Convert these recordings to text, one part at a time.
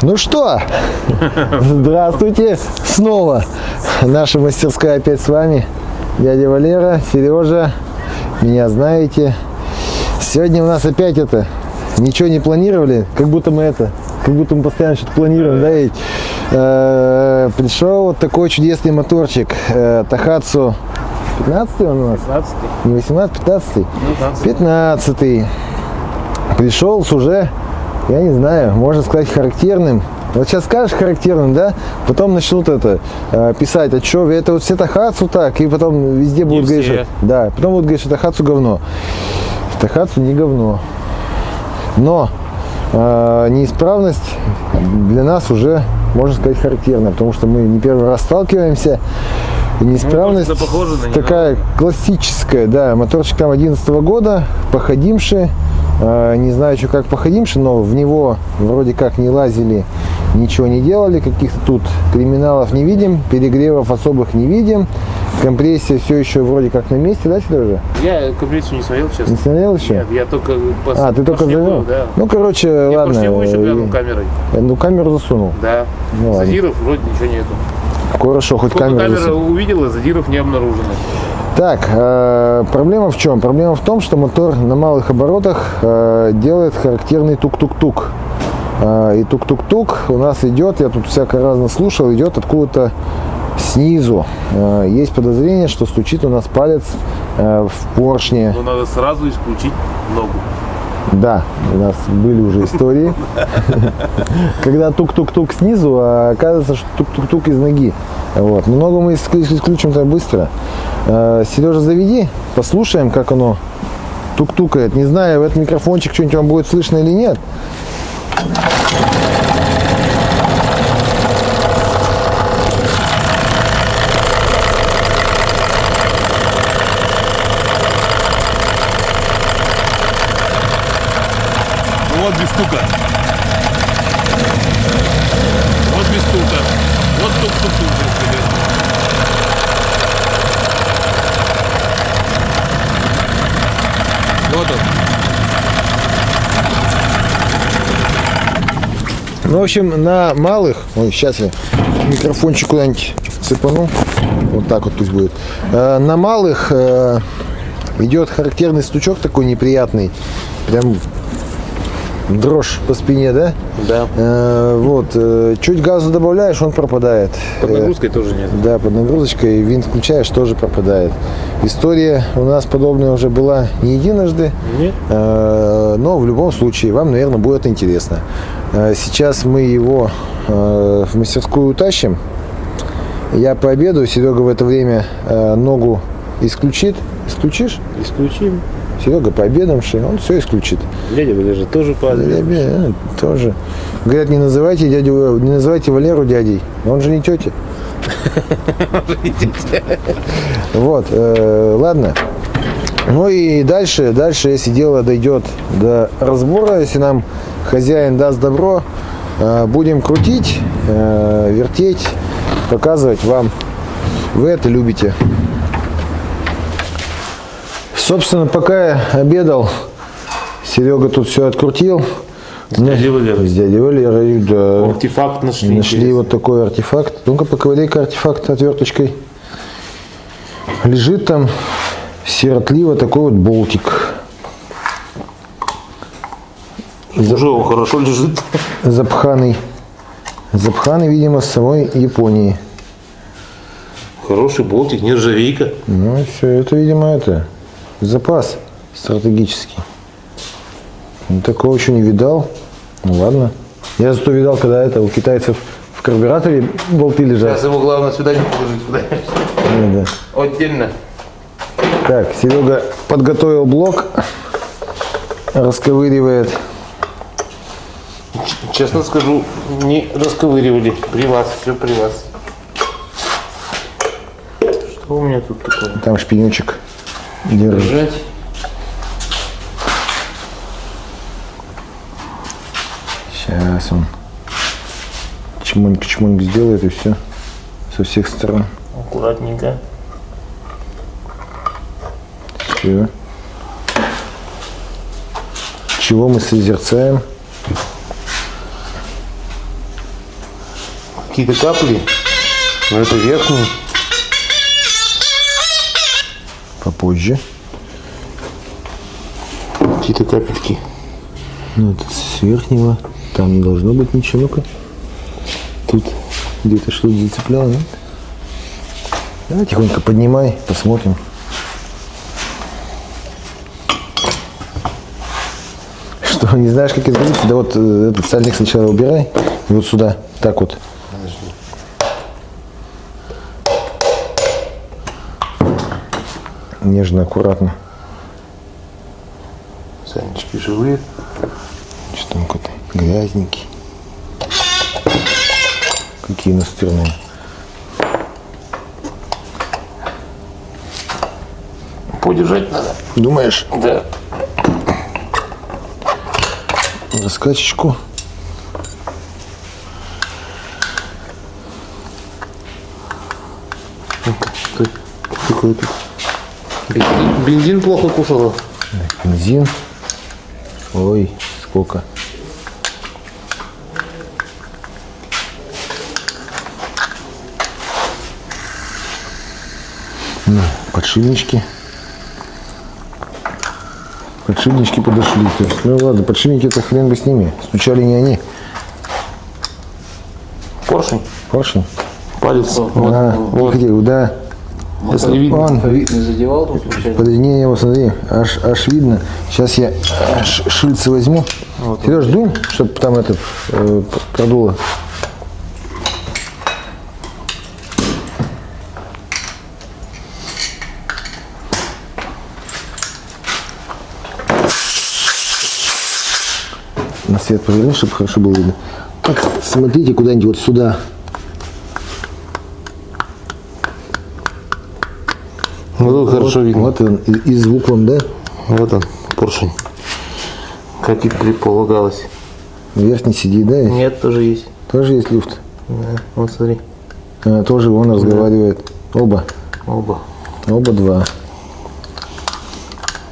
Ну что, здравствуйте снова. Наша мастерская опять с вами. Дядя Валера, Сережа, меня знаете. Сегодня у нас опять ничего не планировали, как будто мы постоянно что-то планируем, да, ведь? Пришел вот такой чудесный моторчик, Тахатсу 15 он у нас? 15. Не 18, 15? 15. Пришел с уже, я не знаю, можно сказать, характерным. Вот сейчас скажешь характерным, да, потом начнут писать, а что, это вот все Тахатсу так, и потом везде будут говорить, что, да, потом будут говорить, что Тахатсу говно. Тахатсу не говно. Но неисправность для нас уже, можно сказать, характерна, потому что мы не первый раз сталкиваемся. И неисправность такая классическая, да, моторчик там 11 года, походимший, не знаю еще как походимший, но в него вроде как не лазили, ничего не делали, каких-то тут криминалов не видим, перегревов особых не видим, компрессия все еще вроде как на месте, да, Сережа? Я компрессию не смотрел, честно. Не смотрел еще? Нет, я только ты только завел? Да. Ну, короче, я ладно. Я еще глянул камерой. Ну, камеру засунул. Да. Ну, задиров вроде ничего нету. Хорошо, хоть камера увидела, задиров не обнаружено. Так, проблема в чем? Проблема в том, что мотор на малых оборотах делает характерный тук-тук-тук. И тук-тук-тук у нас идет, я тут всяко разно слушал, идет откуда-то снизу. Есть подозрение, что стучит у нас палец в поршне. Но надо сразу исключить ногу. Да, у нас были уже истории, когда тук-тук-тук снизу, а оказывается, что тук-тук-тук из ноги. Вот. Но ногу мы исключим-то быстро. Сережа, заведи, послушаем, как оно тук-тукает. Не знаю, в этот микрофончик что-нибудь вам будет слышно или нет. Вот без стука. Вот без стука. Вот тук-тук-тук. Вот он. Ну, в общем, на малых, ой, сейчас я микрофончик куда-нибудь цепану, вот так вот пусть будет. На малых идет характерный стучок такой неприятный, прям дрожь по спине, да? Да. Вот, чуть газу добавляешь, он пропадает. Под нагрузкой тоже нет. Да, под нагрузочкой винт включаешь, тоже пропадает. История у нас подобная уже была не единожды. Нет. Но в любом случае вам, наверное, будет интересно. Сейчас мы его в мастерскую утащим. Я пообедаю, Серега в это время ногу исключит. Исключишь? Исключим. Серега пообедавший, он все исключит. Дядя Валера тоже пообедавший. Тоже. Говорят, не называйте Валеру дядей, он же не тетя. Вот, ладно. Ну и дальше, если дело дойдет до разбора, если нам хозяин даст добро, будем крутить, вертеть, показывать вам. Вы это любите. Собственно, пока я обедал, Серега тут все открутил. С дядей Валерой. С дядей Валерой, да. Артефакт нашли. Нашли вот такой артефакт. Ну-ка, поковыряй-ка артефакт отверточкой. Лежит там сиротливо такой вот болтик. Уже он хорошо лежит. Запханный, видимо, с самой Японии. Хороший болтик, нержавейка. Ну, все, это, видимо, запас стратегический. Такого еще не видал. Ну, ладно. Я зато видал, когда у китайцев в карбюраторе болты лежат. Сейчас его главное сюда не положить куда-нибудь. Да. Отдельно. Так, Серега подготовил блок, расковыривает. Честно скажу, не расковыривали. При вас, все при вас. Что у меня тут такое? Там шпинючек держать. Сейчас он чмоньк сделает и все со всех сторон. Аккуратненько. Все. Чего мы созерцаем? какие-то капли, но это верхние. Попозже. Какие-то капельки. Ну, это с верхнего. Там не должно быть ничего. Ну-ка. Тут где-то что-то зацепляло, нет? Давай тихонько поднимай, посмотрим. Что, не знаешь, как это говорится? Да вот этот сальник сначала убирай. И вот сюда. Так вот. Нежно, аккуратно. Сальнички живые. Что там какой-то грязненький. Какие настырные. Подержать надо. Думаешь? Да. Раскачечку. Какой тут? Бензин плохо кушала. Бензин. Ой, сколько. Подшипнички. Подшипнички подошли. То есть, ну ладно, подшипники это хрен бы с ними. Стучали не они. Поршень. Поршень. Палец. Вот. Вот. Где, да. Если видно. Он, Не задевал тут случайно? подожди, не, его смотри, аж видно. Сейчас я шильцы возьму. Вот. Сереж, дунь, чтобы там это продуло. На свет поверни, чтобы хорошо было видно. Так, смотрите куда-нибудь вот сюда. Вот тут хорошо видно. Вот он, и звук вам, да? Вот он, поршень. Как и предполагалось. Верхний сидит, да? Нет, тоже есть. Тоже есть люфт. Да, вот смотри. Тоже он разговаривает. Оба. Оба. Оба два.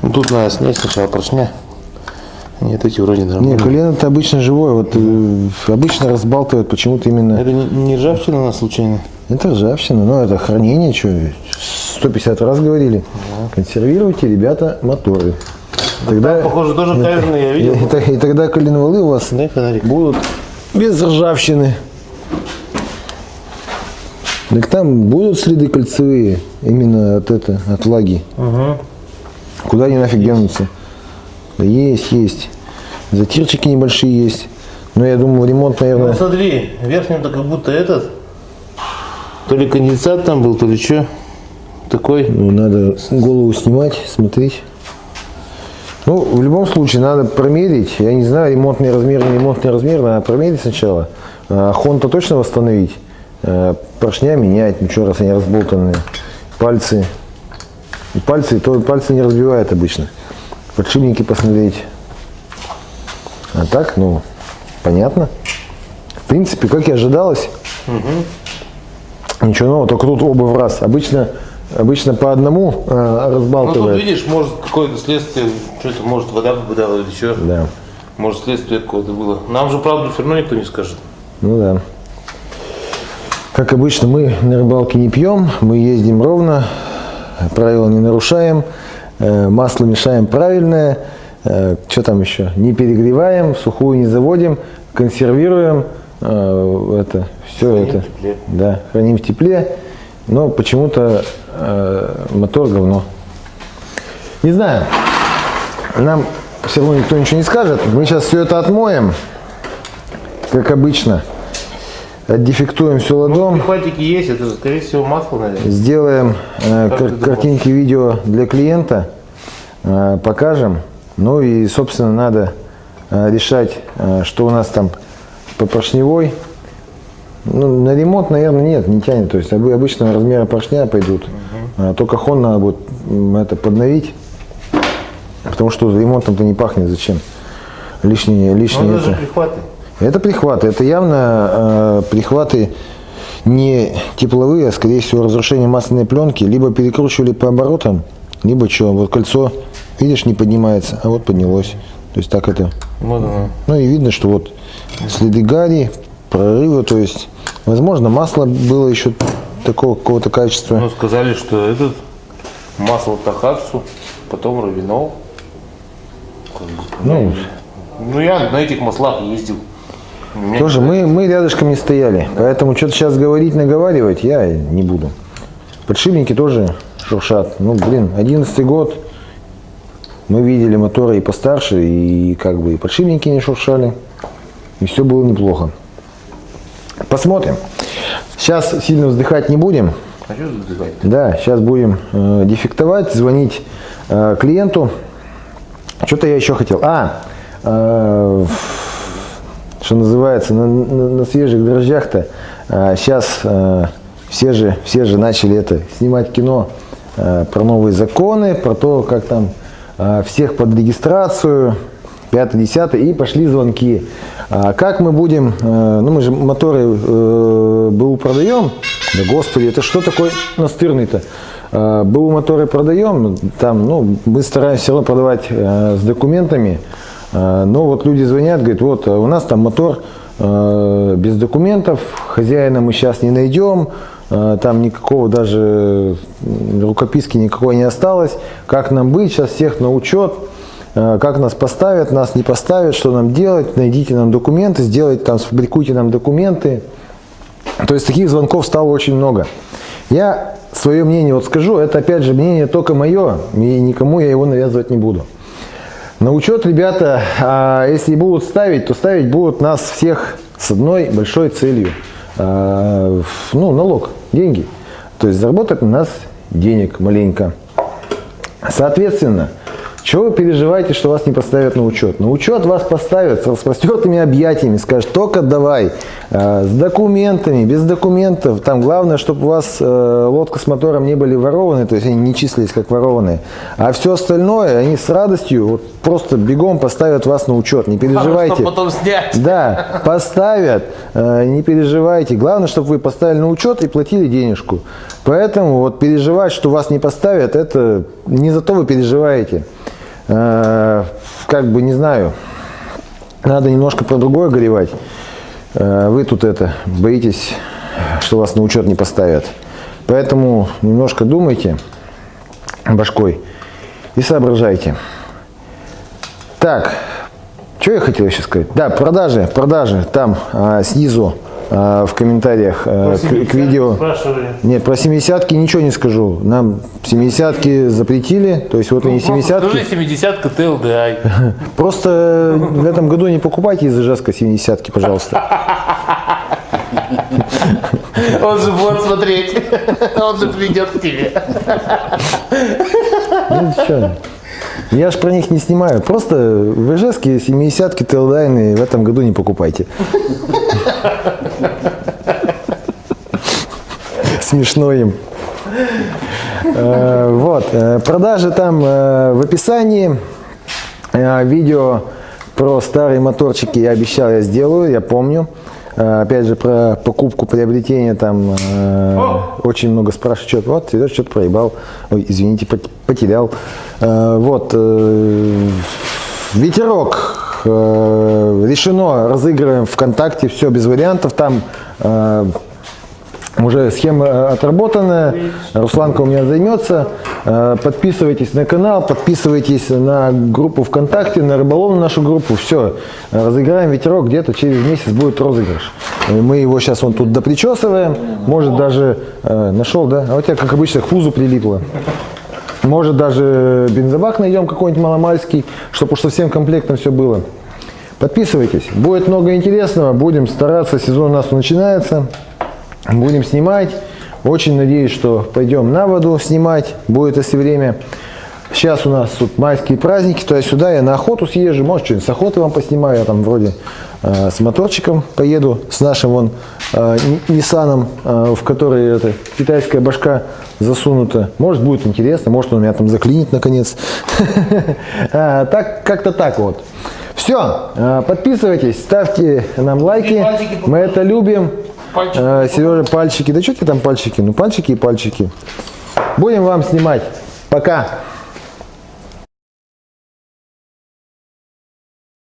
Ну, тут надо снять сначала поршня. Нет, эти вроде Не, нормально. колено-то обычно живое. Вот обычно разбалтывают почему-то именно. Это не ржавчина у нас случайно? Это ржавчина, но это хранение, что 150 раз говорили. Консервируйте, ребята, моторы. Тогда, Похоже, тоже каверный, я видел. и тогда коленвалы у вас Дай фонарик. будут без ржавчины. Так там будут следы кольцевые, именно от влаги. Угу. Куда они нафиг денутся? Да есть. Затирчики небольшие есть. Но я думал, ремонт, Ну наверное... смотри, верхним-то как будто этот. То ли конденсат там был, то ли что. Такой. Ну, надо голову снимать, смотреть. Ну, в любом случае, надо промерить. Я не знаю, ремонтный размер, не ремонтный размер. Надо промерить сначала. Хон-то точно восстановить. Поршня менять, ничего, раз они разболтанные. Пальцы. И пальцы не разбивают обычно. Подшипники посмотреть. А так, ну, понятно. В принципе, как и ожидалось. Ничего нового, только тут оба в раз. Обычно по одному Ну тут разбалтывает. видишь, может какое-то следствие, что-то может вода попадала или что. Да. Может следствие какое-то было. Нам же правду все равно никто не скажет. Ну да. Как обычно, мы на рыбалке не пьем, мы ездим ровно, правила не нарушаем, масло мешаем правильное, что там еще? Не перегреваем, в сухую не заводим, консервируем, это все Храним это. в тепле. Да, храним в тепле, но почему-то мотор говно. Не знаю, нам все равно никто ничего не скажет. Мы сейчас все это отмоем, как обычно. Отдефектуем все ладом. Прихватики есть, это же, скорее всего, масло, наверное. Сделаем Как ты думаешь? картинки, видео для клиента, покажем. Ну и, собственно, надо решать, что у нас там по поршневой. Ну, на ремонт, наверное, нет, не тянет. То есть обычного размера поршня пойдут. Только хон надо будет это подновить. Потому что ремонтом-то не пахнет. Зачем? Лишнее Ну, это же это. прихваты. Это прихваты. Это явно прихваты не тепловые, а скорее всего разрушение масляной пленки. Либо перекручивали по оборотам, либо что. Вот кольцо, видишь, не поднимается, а вот поднялось. То есть так это. Вот оно. Ну и видно, что вот следы гари, прорывы, то есть Возможно, масло было еще такого какого-то качества. Ну, сказали, что этот масло Тахатсу, потом Равинол. Ну, Я на этих маслах ездил. тоже мы рядышком не стояли, поэтому что-то сейчас говорить, наговаривать я не буду. Подшипники тоже шуршат. Ну, блин, 11-й год. Мы видели моторы и постарше, и как бы и подшипники не шуршали. И все было неплохо. Посмотрим. Сейчас сильно вздыхать не будем. А что вздыхать? Да, сейчас будем дефектовать, звонить клиенту. Что-то я еще хотел. Что называется, на свежих дрожжах-то сейчас все же начали снимать кино про новые законы, про то, как там всех под регистрацию, 5-10, и пошли звонки. Как мы будем, мы же моторы БУ продаем, да господи, это что такое настырный-то? БУ моторы продаем, там, мы стараемся все равно продавать с документами, но вот люди звонят, говорят, вот у нас там мотор без документов, хозяина мы сейчас не найдем, там никакого даже рукописки никакой не осталось, как нам быть, сейчас всех на учет, как нас поставят, нас не поставят, что нам делать, найдите нам документы, сделайте там, сфабрикуйте нам документы. То есть таких звонков стало очень много. Я свое мнение вот скажу, это опять же мнение только мое, и никому я его навязывать не буду. На учет, ребята, если будут ставить, то ставить будут нас всех с одной большой целью. Налог, деньги. То есть заработать на нас денег маленько. Соответственно, чего вы переживаете, что вас не поставят на учет? На учет вас поставят с распростертыми объятиями, скажут, только давай, с документами, без документов. Там главное, чтобы у вас лодка с мотором не были ворованы, то есть они не числились как ворованные. А все остальное, они с радостью вот, просто бегом поставят вас на учет, не переживайте. Чтобы потом снять. Да, поставят, не переживайте. Главное, чтобы вы поставили на учет и платили денежку. Поэтому вот переживать, что вас не поставят, это не за то вы переживаете. Как бы, не знаю, надо немножко про другое горевать. Вы тут боитесь, что вас на учет не поставят. Поэтому немножко думайте башкой и соображайте. Так, что я хотел еще сказать? Да, продажи, там снизу в комментариях к видео. Спрашивали. Нет, про 70-ки ничего не скажу. Нам 70-ки запретили, то есть вот они 70-ки. Скажи 70-ка TLDI. Просто в этом году не покупайте из Ижевска 70-ки, пожалуйста. Он же будет смотреть. Он же придет к тебе. Ну, что? Я ж про них не снимаю. Просто в Ижевске 70-ки TLDI в этом году не покупайте. Смешно им. Вот. Продажи там в описании. Видео про старые моторчики я обещал, я сделаю, я помню. Опять же, про покупку, приобретение там очень много спрашивают. Вот, Сереж, что-то проебал. Ой, извините, потерял. Вот. Ветерок. Решено, разыгрываем ВКонтакте, все без вариантов. Там уже схема отработанная, Русланка у меня займется. Подписывайтесь на канал, подписывайтесь на группу ВКонтакте, на рыболовную нашу группу. Все, разыграем ветерок, где-то через месяц будет розыгрыш. Мы его сейчас вон тут допричесываем, может даже, нашел, да? А у тебя, как обычно, к пузу прилипло. Может даже бензобак найдем какой-нибудь маломальский, чтобы уж совсем комплектно все было. Подписывайтесь, будет много интересного, будем стараться, сезон у нас начинается. Будем снимать. Очень надеюсь, что пойдем на воду снимать. Будет, если время. Сейчас у нас тут майские праздники. Туда-сюда я на охоту съезжу. Может, что-нибудь с охоты вам поснимаю. Я там вроде с моторчиком поеду. С нашим вон Ниссаном, в который китайская башка засунута. Может, будет интересно. Может, он меня там заклинит наконец. Так, как-то так вот. Все. Подписывайтесь, ставьте нам лайки. Мы это любим. Сережа, пальчики. Да что тебе там пальчики? Ну, пальчики и пальчики. Будем вам снимать. Пока.